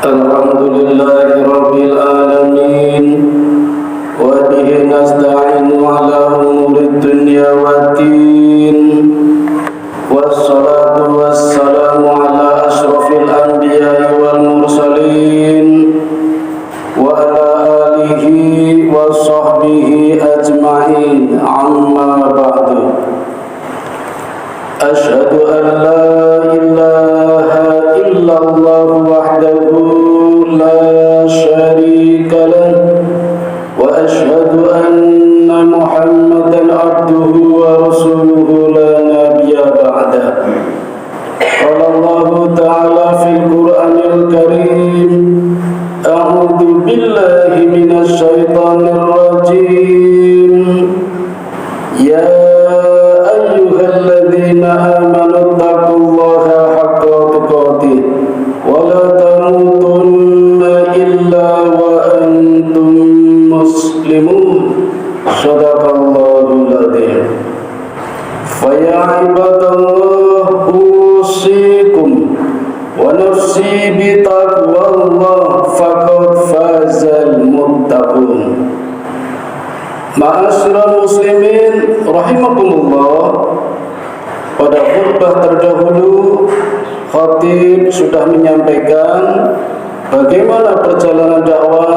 Alhamdulillahi Rabbil Alamin, wa bihi nasta'inu ala umurid dunya waddin, wassalatu wassalamu ala ashrafil anbiya'i wal mursalin, wa ala alihi wa sahbihi ajma'in, amma ba'du. Ashhadu an la ilaha illallah wahdahu la syarika lah, wa ashhadu anna Muhammadan abduhu wa rasuluhu la nabiyya ba'dah. Qala Allah ta'ala fil Qur'anil Karim, a'udzu billahi minasy syaithanir rajim. Ya ayyuhalladzina amanu taqullaha haqqa tuqatih wa la tamutunna illa wa antum muslimun. Shadaqallahul adzim. Fa ya ibadallah, usikum wa nafsi bi taqwallah faqad fazal muttaqun. Ma'asyiral muslimin rahimakumullah, pada khutbah terdahulu khatib sudah menyampaikan bagaimana perjalanan dakwah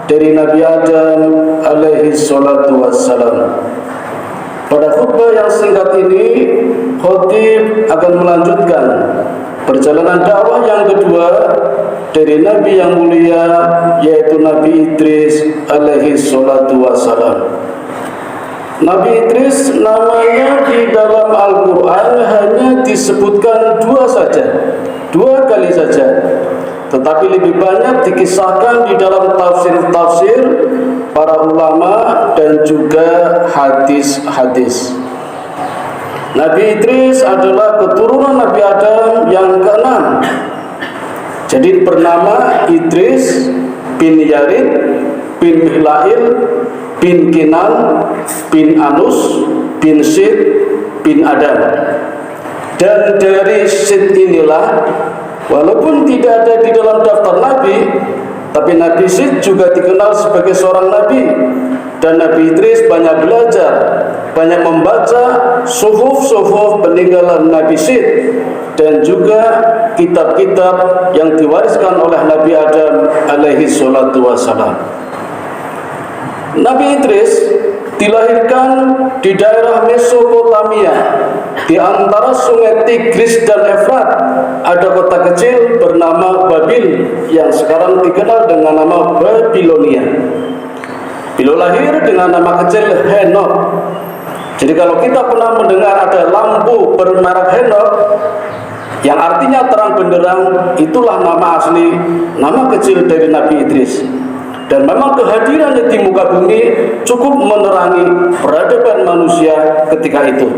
dari Nabi Adam alaihi salatu wassalam. Pada khutbah yang singkat ini khatib akan melanjutkan perjalanan dakwah yang kedua dari Nabi yang mulia, yaitu Nabi Idris alaihi salatu wassalam. Nabi Idris namanya di dalam Al-Quran hanya disebutkan dua kali saja, tetapi lebih banyak dikisahkan di dalam tafsir-tafsir para ulama dan juga hadis-hadis. Nabi Idris adalah keturunan Nabi Adam yang ke-6. Jadi bernama Idris bin Yarid bin Mihlail bin Kinan bin Anus bin Sid bin Adam. Dan dari Sid inilah, walaupun tidak ada di dalam daftar Nabi, tapi Nabi Sid juga dikenal sebagai seorang Nabi. Dan Nabi Idris banyak belajar, banyak membaca suhuf-suhuf peninggalan Nabi Sid dan juga kitab-kitab yang diwariskan oleh Nabi Adam alaihi salatu wassalam. Nabi Idris dilahirkan di daerah Mesopotamia, di antara sungai Tigris dan Efrat ada kota kecil bernama Babil yang sekarang dikenal dengan nama Babilonia. Beliau lahir dengan nama kecil Henok. Jadi kalau kita pernah mendengar ada lampu bermerek Henok yang artinya terang benderang, itulah nama asli, nama kecil dari Nabi Idris. Dan memang kehadirannya di muka bumi cukup menerangi peradaban manusia ketika itu.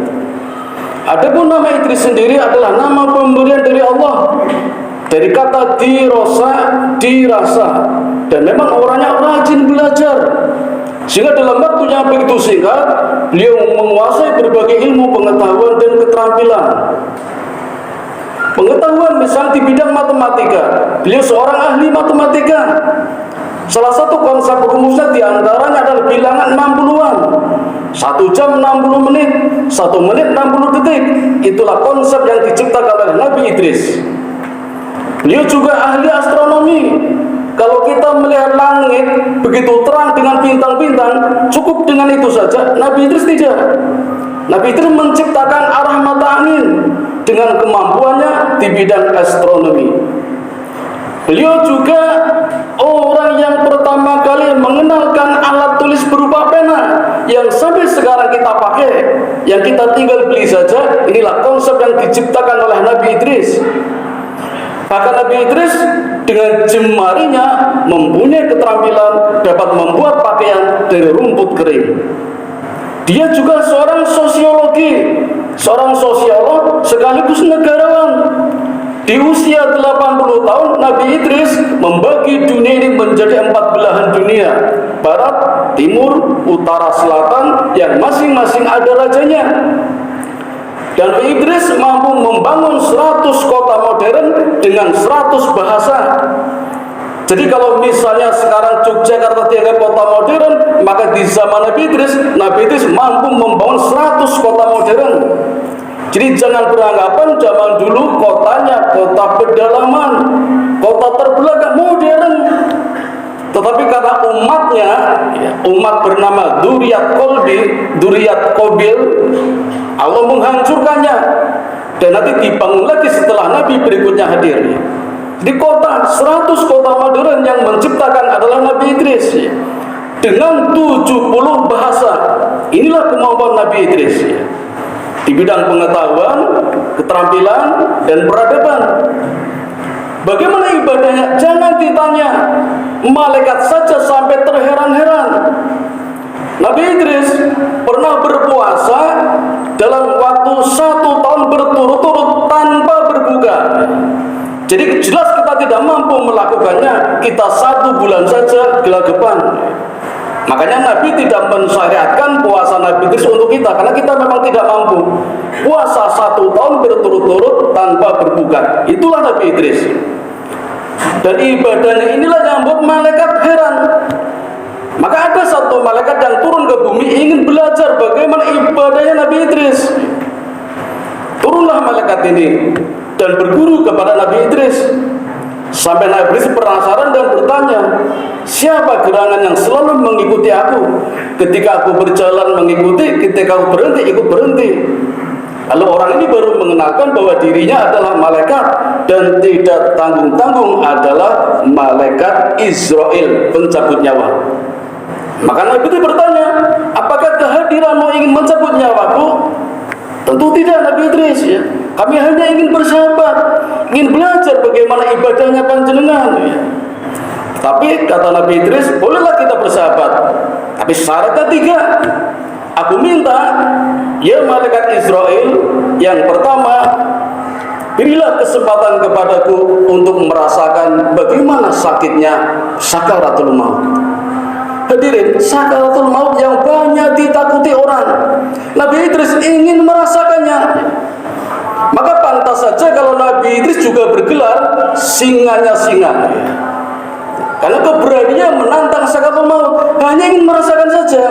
Adapun nama Idris sendiri adalah nama pemberian dari Allah, dari kata dirasa, dan memang orangnya rajin belajar, sehingga dalam waktu yang begitu singkat beliau menguasai berbagai ilmu pengetahuan dan keterampilan. Pengetahuan misalnya di bidang matematika, beliau seorang ahli matematika. Salah satu konsep rumusnya diantaranya adalah bilangan 60-an. 1 jam 60 menit, 1 menit 60 detik. Itulah konsep yang diciptakan oleh Nabi Idris. Beliau juga ahli astronomi. Kalau kita melihat langit begitu terang dengan bintang-bintang, cukup dengan itu saja. Nabi Idris tidak. Nabi Idris menciptakan arah mata angin dengan kemampuannya di bidang astronomi. Beliau juga orang yang pertama kali mengenalkan alat tulis berupa pena yang sampai sekarang kita pakai, yang kita tinggal beli saja. Inilah konsep yang diciptakan oleh Nabi Idris. Bahkan Nabi Idris dengan jemarinya mempunyai keterampilan dapat membuat pakaian dari rumput kering. Dia juga seorang sosiolog sekaligus negarawan. Di usia 80 tahun Nabi Idris membagi dunia ini menjadi 4 belahan dunia, barat, timur, utara, selatan, yang masing-masing ada rajanya. Dan Idris mampu membangun 100 kota modern dengan 100 bahasa. Jadi kalau misalnya sekarang Yogyakarta dianggap kota modern, maka di zaman Nabi Idris mampu membangun 100 kota modern. Jadi jangan beranggapan zaman dulu kotanya kota pedalaman, kota terbelakang modern. Tetapi karena umatnya, umat bernama Duriyat Qabil, Allah menghancurkannya. Dan nanti dibangun lagi setelah Nabi berikutnya hadir. Di kota 100 kota modern yang menciptakan adalah Nabi Idris dengan 70 bahasa. Inilah kemampuan Nabi Idris di bidang pengetahuan, keterampilan, dan peradaban. Bagaimana ibadahnya? Jangan ditanya. Malaikat saja sampai terheran-heran. Nabi Idris pernah berpuasa dalam waktu 1 tahun berturut-turut tanpa berbuka. Jadi jelas kita tidak mampu melakukannya. Kita 1 bulan saja gelagapan. Makanya Nabi tidak mensyariatkan puasa Nabi Idris untuk kita, karena kita memang tidak mampu. Puasa 1 tahun berturut-turut tanpa berbuka, itulah Nabi Idris. Dan ibadahnya inilah yang membuat malaikat heran. Maka ada satu malaikat yang turun ke bumi ingin belajar bagaimana ibadahnya Nabi Idris. Turunlah malaikat ini dan berguru kepada Nabi Idris. Sampai Nabi Idris penasaran dan bertanya, siapa gerangan yang selalu mengikuti aku? Ketika aku berjalan mengikuti, ketika aku berhenti, ikut berhenti. Lalu orang ini baru mengenalkan bahwa dirinya adalah malaikat dan tidak tanggung-tanggung adalah malaikat Israel, pencabut nyawa. Maka Nabi itu bertanya, apakah kehadiranmu ingin mencabut nyawaku? Tentu tidak, Nabi Idris ya. Kami hanya ingin bersahabat, ingin belajar bagaimana ibadahnya panjenengan ya. Tapi kata Nabi Idris, bolehlah kita bersahabat, tapi syaratnya 3. Aku minta, ya malaikat Israel, yang pertama, berilah kesempatan kepadaku untuk merasakan bagaimana sakitnya sakaratul maut. Hadirin, sakaratul maut yang banyak ditakuti orang, Nabi Idris ingin merasakannya. Maka pantas saja kalau Nabi Idris juga bergelar singanya singa, karena keberanian menantang sakaratul maut, hanya ingin merasakan saja.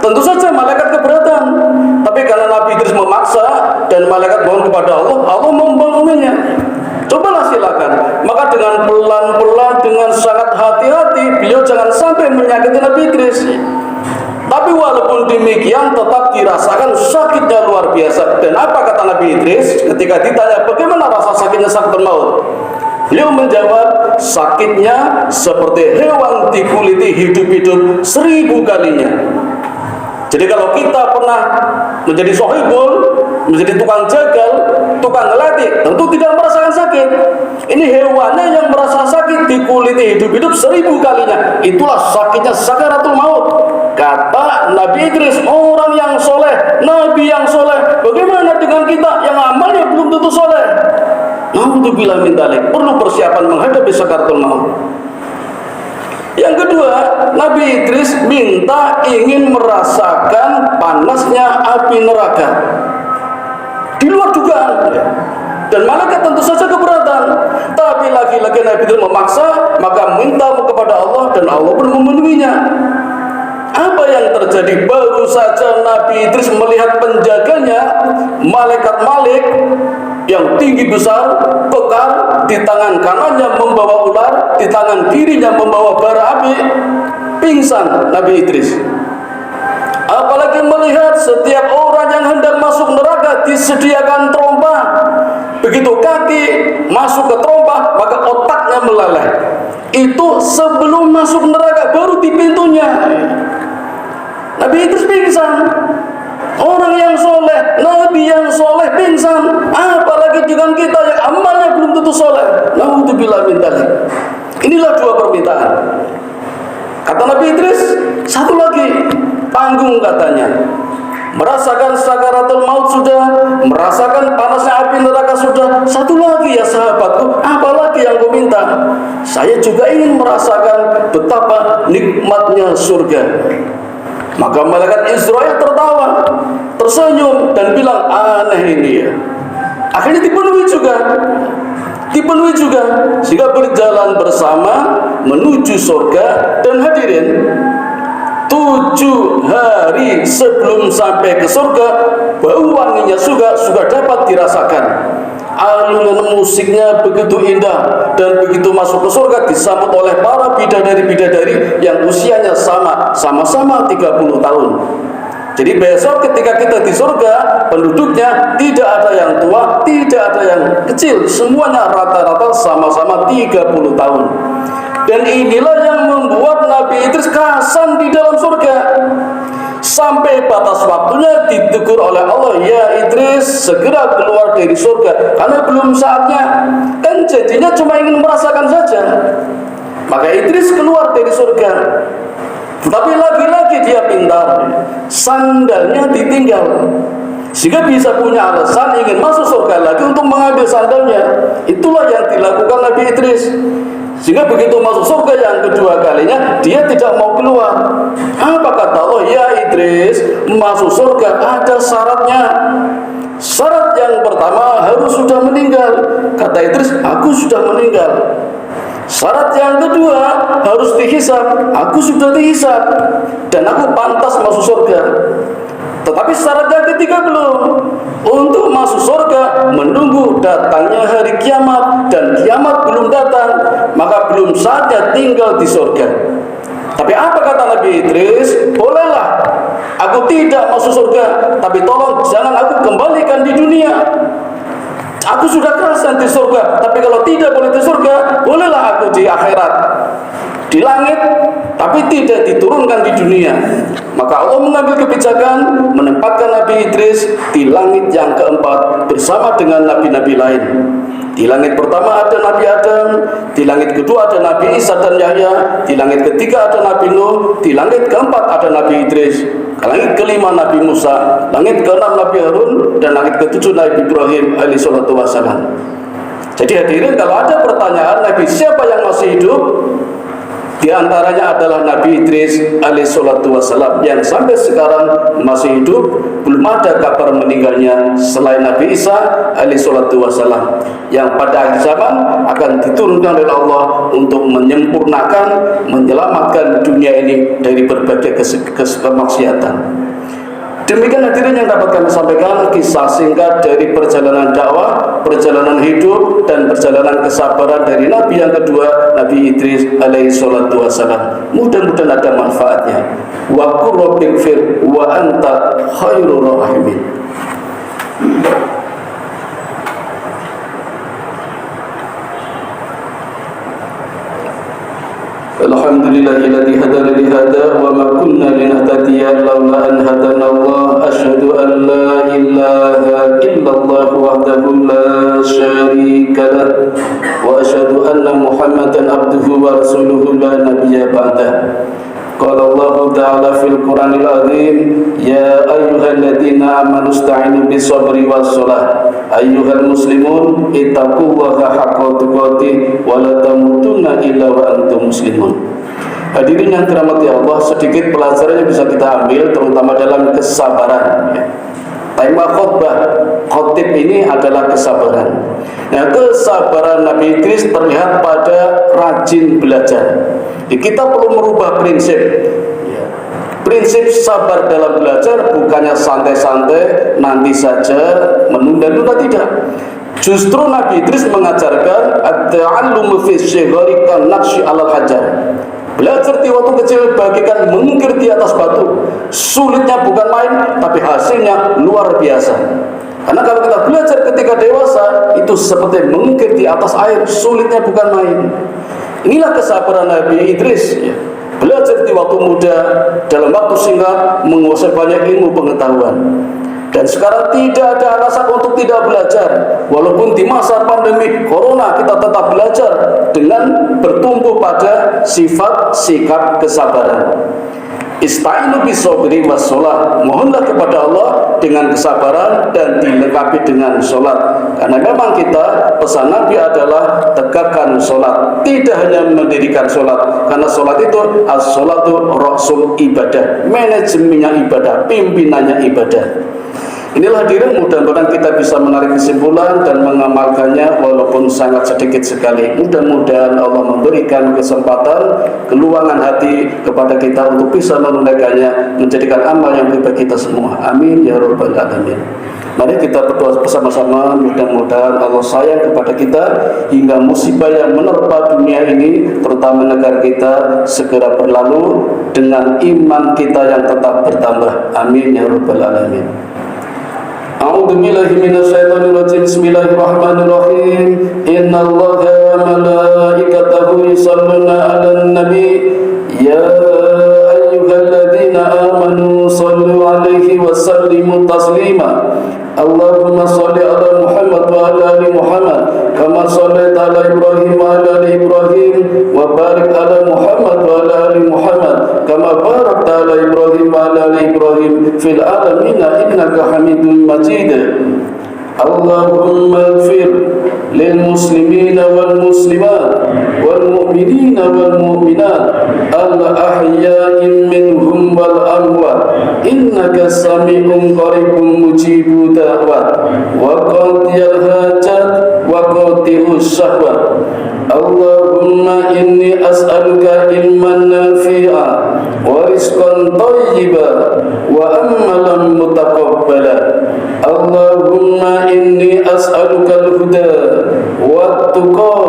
Tentu saja malaikat keberatan, tapi karena Nabi Idris memaksa dan malaikat mohon kepada Allah, Allah membangunnya. Cobalah silakan. Maka dengan pelan-pelan, dengan sangat hati-hati, beliau jangan sampai menyakiti Nabi Idris. Tapi walaupun demikian tetap dirasakan sakitnya luar biasa. Dan apa kata Nabi Idris ketika ditanya bagaimana rasa sakitnya sakaratul maut? Beliau menjawab, sakitnya seperti hewan dikuliti hidup-hidup 1000 kalinya. Jadi kalau kita pernah menjadi sohibul, menjadi tukang jagal, tukang ngelatih, tentu tidak merasakan sakit. Ini hewannya yang merasa sakit dikuliti hidup-hidup 1000 kalinya. Itulah sakitnya sakaratul maut. Kata Nabi Idris, orang yang soleh, Nabi yang soleh. Bagaimana dengan kita yang amalnya belum tentu soleh? Naudzubillah min dzalik. Perlu persiapan menghadapi sakaratul maut. Yang kedua, Nabi Idris minta ingin merasakan panasnya api neraka di luar dugaan. Dan malaikat tentu saja keberatan. Tapi lagi-lagi Nabi Idris memaksa, maka minta kepada Allah dan Allah pun memenuhinya. Apa yang terjadi? Baru saja Nabi Idris melihat penjaganya, malaikat Malik yang tinggi besar, kekar, di tangan kanannya membawa ular, di tangan kirinya membawa bara api, pingsan Nabi Idris. Apalagi melihat setiap orang yang hendak masuk neraka disediakan trompa. Begitu kaki masuk ke trompa, maka otaknya meleleh. Itu sebelum masuk neraka, baru di pintunya. Nabi Idris pingsan. Orang yang soleh, Nabi yang soleh pingsan. Apalagi dengan kita yang amalnya belum tentu soleh. Naudzubillah min dzalik. Inilah 2 permintaan. Kata Nabi Idris, satu lagi, tanggung katanya. Merasakan sakaratul maut sudah, merasakan panasnya api neraka sudah. Satu lagi ya sahabatku, apalagi yang kau minta? Saya juga ingin merasakan betapa nikmatnya surga. Maka malaikat Israel tertawa, tersenyum dan bilang, aneh ini ya. Akhirnya dipenuhi juga. dipenuhi juga, sehingga berjalan bersama menuju surga. Dan hadirin, 7 hari sebelum sampai ke surga, bau wanginya sudah dapat dirasakan. Alunan musiknya begitu indah, dan begitu masuk ke surga disambut oleh para bidadari-bidadari yang usianya sama-sama 30 tahun. Jadi besok ketika kita di surga, penduduknya tidak ada yang tua, tidak ada yang kecil, semuanya rata-rata sama-sama 30 tahun. Dan inilah yang membuat Nabi Idris kasan di dalam surga. Sampai batas waktunya ditegur oleh Allah, ya Idris, segera keluar dari surga, karena belum saatnya. Kan janjinya cuma ingin merasakan saja. Maka Idris keluar dari surga. Tetapi lagi-lagi dia pintar, sandalnya ditinggal, sehingga bisa punya alasan ingin masuk surga lagi untuk mengambil sandalnya. Itulah yang dilakukan Nabi Idris. Sehingga begitu masuk surga yang kedua kalinya, dia tidak mau keluar. Apa kata Allah? Ya Idris, masuk surga ada syaratnya. Syarat yang pertama harus sudah meninggal. Kata Idris, aku sudah meninggal. Syarat yang kedua harus dihisab. Aku sudah dihisab dan aku pantas masuk surga. Tetapi syarat yang ketiga belum. Untuk masuk surga menunggu datangnya hari kiamat, dan kiamat belum datang, maka belum saatnya tinggal di surga. Tapi apa kata Nabi Idris? Bolehlah aku tidak masuk surga, tapi tolong jangan aku kembalikan di dunia. Aku sudah kerasan di surga, tapi kalau tidak boleh di surga, bolehlah aku di akhirat, di langit, tapi tidak diturunkan di dunia. Maka Allah mengambil kebijakan menempatkan Nabi Idris di langit yang keempat bersama dengan nabi-nabi lain. Di langit pertama ada Nabi Adam, di langit kedua ada Nabi Isa dan Yahya, di langit ketiga ada Nabi Nuh, di langit keempat ada Nabi Idris, langit kelima Nabi Musa, langit keenam Nabi Harun, dan langit ketujuh Nabi Ibrahim alaihi salatu wassalam. Jadi hadirin, kalau ada pertanyaan Nabi siapa yang masih hidup, di antaranya adalah Nabi Idris alaihi salatu wassalam yang sampai sekarang masih hidup. Belum ada kabar meninggalnya selain Nabi Isa alaihi salatu wassalam, yang pada akhir zaman akan diturunkan oleh Allah untuk menyempurnakan, menyelamatkan dunia ini dari berbagai kemaksiatan. Demikian hadirin yang dapat kami sampaikan, kisah singkat dari perjalanan dakwah, perjalanan hidup, dan perjalanan kesabaran dari Nabi yang kedua, Nabi Idris alaihi salatu wassalam. Mudah-mudahan ada manfaatnya. Wa qur rabbighfir wa anta khairur rahimin. Alhamdulillahilladzi hadana li hada wa ma kunna linahtadiya laula an hadana Allah. Asyhadu an la ilaha illallah wahdahu la syarika lah wa asyhadu anna Muhammadan abduhu wa rasuluhu la nabiyya ba'dah. Qala Allah Ta'ala fil Qur'anil Azim, ya ayyuhalladzina amanu ista'inu bis sabri was shalah. Ayyuhal muslimun ittaqullaha haqqa tuqatih wa la tamutunna illa wa antum muslimun. Hadirin yang dirahmati Allah, sedikit pelajaran yang bisa kita ambil terutama dalam kesabaran. Tema khutbah khotib ini adalah kesabaran. Nah, kesabaran Nabi Idris terlihat pada rajin belajar. Kita perlu merubah prinsip. Prinsip sabar dalam belajar bukannya santai-santai, nanti saja, menunda-nunda, tidak. Justru Nabi Idris mengajarkan at-ta'allumu fi shighari kan-naqshi 'alal hajar. Belajar di waktu kecil bagikan mengukir di atas batu. Sulitnya bukan main, tapi hasilnya luar biasa. Karena kalau kita belajar ketika dewasa, itu seperti mengukir di atas air, sulitnya bukan main. Inilah kesabaran Nabi Idris, ya. Belajar di waktu muda, dalam waktu singkat menguasai banyak ilmu pengetahuan. Dan sekarang tidak ada alasan untuk tidak belajar. Walaupun di masa pandemi corona kita tetap belajar dengan bertumbuh pada sifat sikap kesabaran. Ista'inu bis-sabri was-shalah. Mohonlah kepada Allah dengan kesabaran dan dilengkapi dengan sholat. Karena memang kita, pesan Nabi adalah tegakkan sholat. Tidak hanya mendirikan sholat, karena sholat itu as-sholatu rasul ibadah, manajemennya ibadah, pimpinannya ibadah. Inilah diri, mudah-mudahan kita bisa menarik kesimpulan dan mengamalkannya walaupun sangat sedikit sekali. Mudah-mudahan Allah memberikan kesempatan, keluangan hati kepada kita untuk bisa menunaikannya, menjadikan amal yang baik bagi kita semua. Amin ya rabbal alamin. Mari kita berdoa bersama-sama, mudah-mudahan Allah sayang kepada kita hingga musibah yang menerpa dunia ini, terutama negara kita, segera berlalu dengan iman kita yang tetap bertambah. Amin ya rabbal alamin. A'udzu billahi minasyaitonir rajim. Bismillahirrahmanirrahim. Innallaha wa malaikatahu yusholluna 'alan nabi ya ayyuhalladzina amanu shallu 'alaihi wa sallimu taslima. Allahumma shalli 'ala Muhammad wa 'ala ali Muhammad kama shallaita 'ala Ibrahim wa 'ala ali Ibrahim wa barik 'ala Muhammad wa 'ala ali Muhammad kama barakta 'ala Ibrahim wa 'ala ali Ibrahim fil alamin innaka Hamidum Majid. Allahumma ighfir lil muslimina wal muslimat wal mu'minina wal mu'minat al ahya'i minhum wal amwat innaka sami'un qaribun mujibud da'wat wa qadiyal hajat wa qadiyus syahwat. Allahumma inni as'aluka ilman nafi'a wa rizqan thayyiban wa amalan mutaqabbala. Allahumma inni as'aluka al-huda wat-tuqa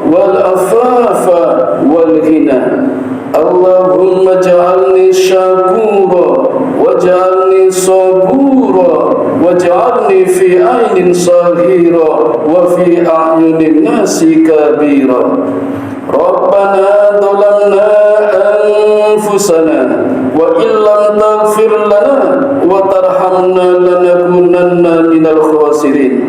wal-afafa wal-ghina. Allahumma ja'alni syakura waj'alni sabura waj'alni fi ainin sahira wa fi a'yunin nasi kabira. Rabbana dhalamna anfusana wa illam taghfir lana wa tarhamna lanakunanna minal khasirin.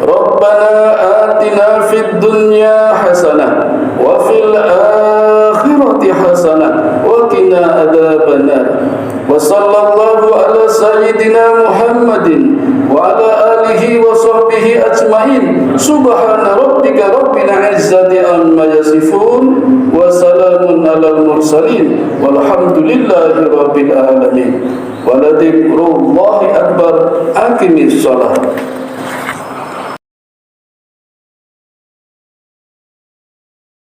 Rabbana atina fid dunya hasanah wa fil akhirati hasanah wa qina adzabannar. Wa sallallahu ala sayyidina Muhammadin wa ala alihi wa sahbihi ajma'in. Subhana rabbika rabbil izzati amma yasifun wa salamun alal mursalin walhamdulillahi rabbil alamin. Wa la dzikrullahi akbar. Aqimis shalah.